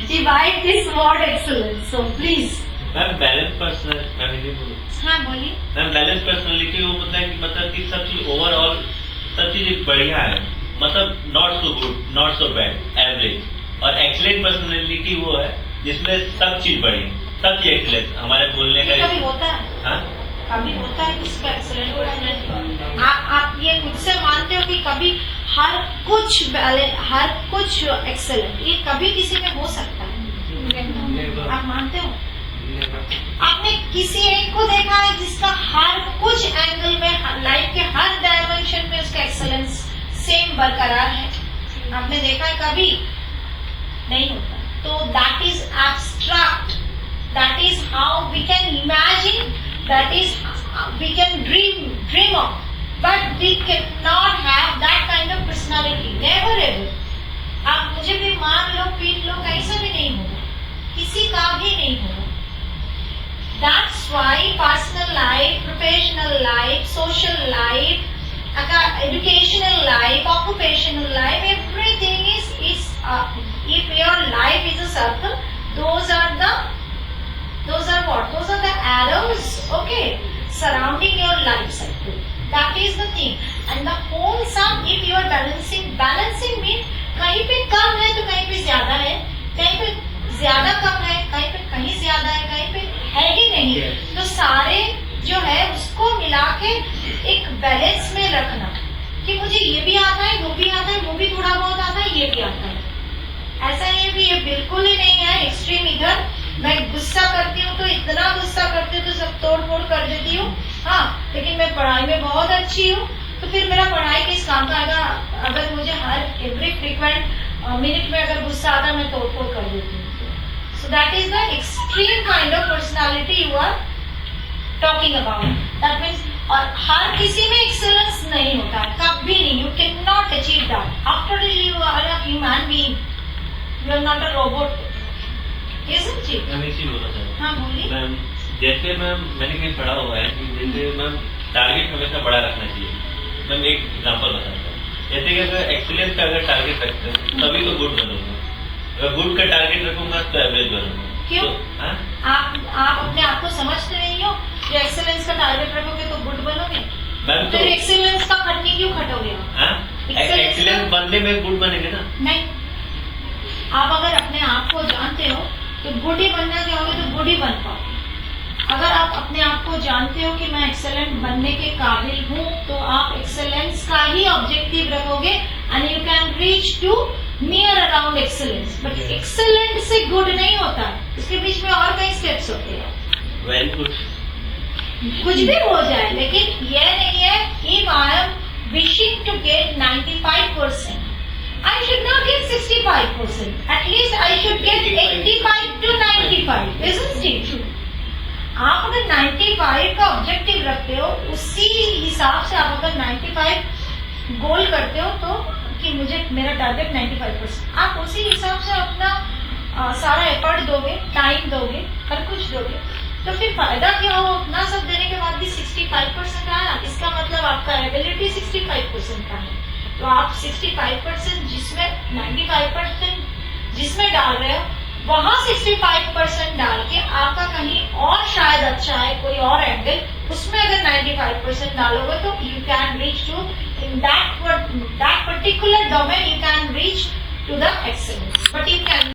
divide this word excellence. So please. Ma'am balance personal, ma'am ये बोलो। हाँ बोलिए। मैम बैलेंस पर्सनालिटी वो मतलब कि सब चीज ओवरऑल सब चीज बढ़िया है, मतलब not so good, not so bad, average. और एक्सीलेंट पर्सनालिटी वो है जिसमें सब चीज बढ़िया, सब चीज एक्सीलेंट, हमारे बोलने का। कभी होता है? हाँ? कभी होता है किसी का एक्सीलेंट पर्सनालिटी? आप ये खुद से मानते हो कि कभी हर कुछ एक्सीलेंट, ये कभी किसी में हो सकता है? आप मानते हो? आपने किसी एक को देखा है जिसका हर कुछ एंगल में, लाइफ के हर डायमेंशन में उसका एक्सेलेंस सेम बरकरार है? आपने देखा है? कभी नहीं होता। तो that is abstract, that is how we can imagine, that is we can dream of, but we can not have that kind of personality, never ever. आप मुझे भी मान लो, पीट लो, कहीं से भी नहीं होगा, किसी का भी नहीं होगा। That's why personal life, professional life, social life, educational life, occupational life, everything is if your life is a circle, those are what? Those are the arrows, okay, surrounding your life cycle. That is the thing. And the whole sum, if you are balancing means कहीं पे कम है तो कहीं पे ज्यादा है, कहीं पे ज्यादा कम है, कहीं ज्यादा है, कहीं पे है ही नहीं। तो सारे जो है उसको मिला के एक बैलेंस में रखना कि मुझे ये भी आता है, वो भी आता है, वो भी थोड़ा बहुत आता है, ये भी आता है। ऐसा नहीं है कि ये बिल्कुल ही नहीं है, एक्सट्रीम इधर। मैं गुस्सा करती हूँ तो इतना गुस्सा करती हूँ तो सब तोड़ फोड़ कर देती हूँ, हाँ, लेकिन मैं पढ़ाई में बहुत अच्छी हूँ, तो फिर मेरा पढ़ाई किस काम का आएगा अगर मुझे हर एवरी फ्रीक्वेंट मिनट में अगर गुस्सा आता है मैं तोड़ फोड़ कर देती हूँ। So that is the extreme kind of personality you are talking about. That means और हर किसी में excellence नहीं होता है, कभी नहीं। You cannot achieve that. After all, you are a human being. You are not a robot. Isn't it? Ma'am इसी बोला था। हाँ बोलिए। मैम जैसे मैंने कहीं पढ़ा हुआ है कि जैसे मैम टारगेट हमेशा बड़ा रखना चाहिए। मैम एक एग्जांपल बताता हूँ, जैसे कि अगर एक्सीलेंस का अगर टारगेट रखते हैं तभी तो गुड बनूंगा, अगर गुड का टारगेट रखूंगा तो एवरेज बनूंगा। क्यों? तो, आप अपने आप को समझते नहीं हो कि एक्सेलेंस का टारगेट रखोगे तो गुड बनोगे? मैम तो एक्सेलेंस का खटनी क्यों खटोगे? एक्सीलेंस बनने में गुड बनेंगे ना? नहीं, आप अगर अपने आप को जानते हो तो गुड ही बनना चाहोगे तो गुड ही बन पाओगे। अगर आप अपने आप को जानते हो कि मैं एक्सेलेंट बनने के काबिल हूँ तो आप एक्सेलेंस का ही ऑब्जेक्टिव रखोगे and you can reach to near around excellence. But excellent से गुड नहीं होता, इसके बीच में और कई स्टेप्स होते हैं। वेरी गुड, कुछ भी हो जाए, लेकिन यह नहीं है if I am wishing to get 95%, I should not get 65%. At least I should get 85 to 95. Isn't it? आप अगर 95 का ऑब्जेक्टिव रखते हो, उसी हिसाब से आप अगर 95 गोल करते हो तो कि मुझे मेरा टारगेट 95%, आप उसी हिसाब से अपना सारा एफर्ट दोगे, टाइम दोगे, हर कुछ दोगे, तो फिर फायदा क्या हो? अपना सब देने के बाद भी 65% आया, इसका मतलब आपका एबिलिटी 65% का है। तो आप 65% जिसमें 95% जिसमें डाल रहे हो, वहां 65% डाल के आपका कहीं और शायद अच्छा है, कोई और एंगल, उसमें अगर 95% डालोगे तो you can reach to in that particular domain, you can reach to the excellence, but you cannot